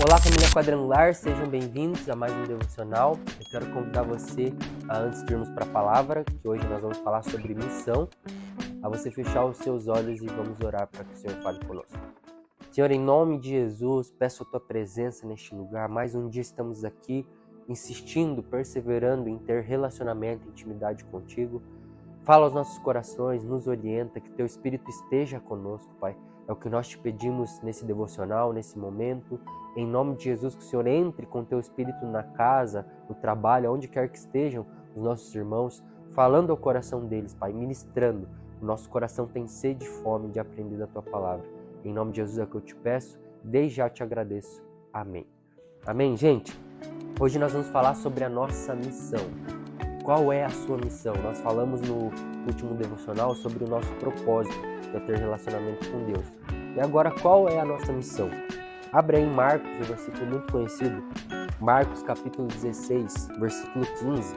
Olá, família quadrangular, sejam bem-vindos a mais um devocional. Eu quero convidar você, antes de irmos para a palavra, que hoje nós vamos falar sobre missão, a você fechar os seus olhos e vamos orar para que o Senhor fale conosco. Senhor, em nome de Jesus, peço a Tua presença neste lugar. Mais um dia estamos aqui, insistindo, perseverando em ter relacionamento, intimidade contigo. Fala aos nossos corações, nos orienta, que Teu Espírito esteja conosco, Pai. É o que nós te pedimos nesse devocional, nesse momento. Em nome de Jesus, que o Senhor entre com Teu Espírito na casa, no trabalho, onde quer que estejam os nossos irmãos, falando ao coração deles, Pai, ministrando. O nosso coração tem sede e fome de aprender da Tua palavra. Em nome de Jesus é o que eu te peço, desde já te agradeço. Amém. Amém, gente? Hoje nós vamos falar sobre a nossa missão. Qual é a sua missão? Nós falamos no último devocional sobre o nosso propósito, que é ter relacionamento com Deus. E agora, qual é a nossa missão? Abre aí em Marcos, um versículo muito conhecido, Marcos capítulo 16, versículo 15,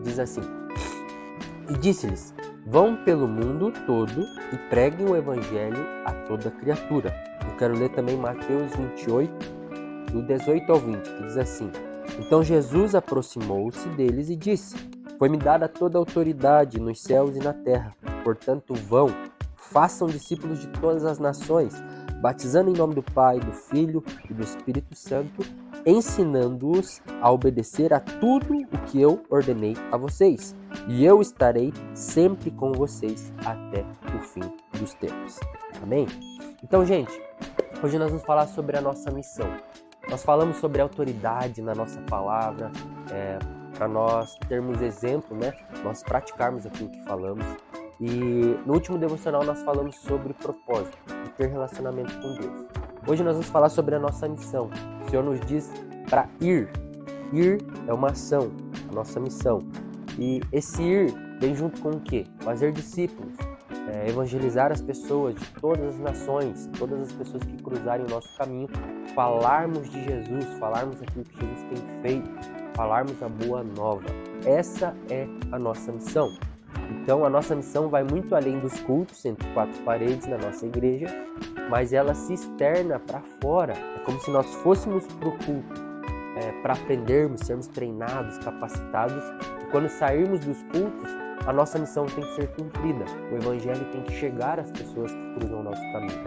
diz assim: E disse-lhes, vão pelo mundo todo e preguem o evangelho a toda criatura. Eu quero ler também Mateus 28, do 18 ao 20, que diz assim: Então Jesus aproximou-se deles e disse, Foi-me dada toda a autoridade nos céus e na terra, portanto vão, façam discípulos de todas as nações, batizando em nome do Pai, do Filho e do Espírito Santo, ensinando-os a obedecer a tudo o que eu ordenei a vocês. E eu estarei sempre com vocês até o fim dos tempos. Amém? Então, gente, hoje nós vamos falar sobre a nossa missão. Nós falamos sobre autoridade na nossa palavra, para nós termos exemplo, né? Nós praticarmos aquilo que falamos. E no último devocional nós falamos sobre o propósito de ter relacionamento com Deus. Hoje nós vamos falar sobre a nossa missão. O Senhor nos diz para ir. Ir é uma ação, a nossa missão. E esse ir vem junto com o quê? Fazer discípulos, evangelizar as pessoas de todas as nações, todas as pessoas que cruzarem o nosso caminho, falarmos de Jesus, falarmos aquilo que Jesus tem feito, falarmos a boa nova. Essa é a nossa missão. Então, a nossa missão vai muito além dos cultos, entre quatro paredes na nossa igreja, mas ela se externa para fora. É como se nós fôssemos para o culto, para aprendermos, sermos treinados, capacitados. E quando sairmos dos cultos, a nossa missão tem que ser cumprida. O evangelho tem que chegar às pessoas que cruzam o nosso caminho.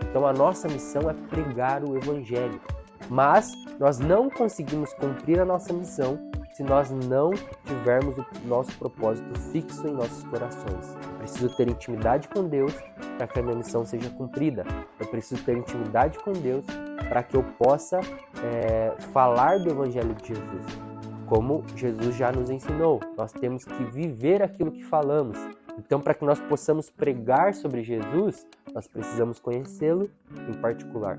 Então, a nossa missão é pregar o evangelho. Mas nós não conseguimos cumprir a nossa missão se nós não tivermos o nosso propósito fixo em nossos corações. Eu preciso ter intimidade com Deus para que a minha missão seja cumprida. Eu preciso ter intimidade com Deus para que eu possa falar do Evangelho de Jesus. Como Jesus já nos ensinou, nós temos que viver aquilo que falamos. Então, para que nós possamos pregar sobre Jesus, nós precisamos conhecê-lo em particular.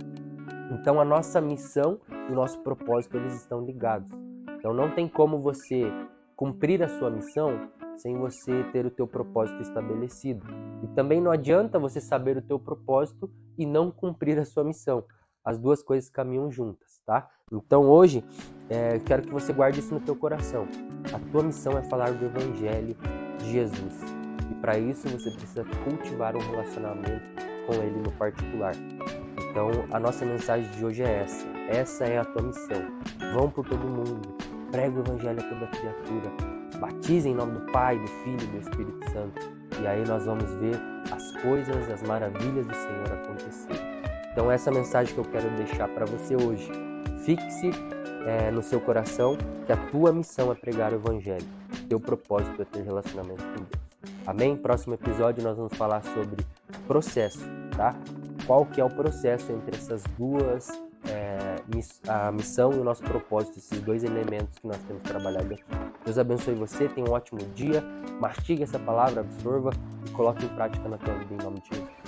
Então, a nossa missão e o nosso propósito, eles estão ligados. Então não tem como você cumprir a sua missão sem você ter o teu propósito estabelecido. E também não adianta você saber o teu propósito e não cumprir a sua missão. As duas coisas caminham juntas, tá? Então hoje, eu quero que você guarde isso no teu coração. A tua missão é falar do Evangelho de Jesus. E para isso você precisa cultivar um relacionamento com Ele no particular. Então a nossa mensagem de hoje é essa. Essa é a tua missão. Vão por todo mundo. Prega o evangelho a toda criatura, batize em nome do Pai, do Filho e do Espírito Santo. E aí nós vamos ver as coisas, as maravilhas do Senhor acontecer. Então essa mensagem que eu quero deixar para você hoje. Fixe no seu coração que a tua missão é pregar o evangelho. Teu propósito é ter relacionamento com Deus. Amém? Próximo episódio nós vamos falar sobre processo, tá? Qual que é o processo entre essas duas a missão e o nosso propósito, esses dois elementos que nós temos trabalhado aqui. Deus abençoe você, tenha um ótimo dia, mastigue essa palavra, absorva e coloque em prática na tua vida em nome de Jesus.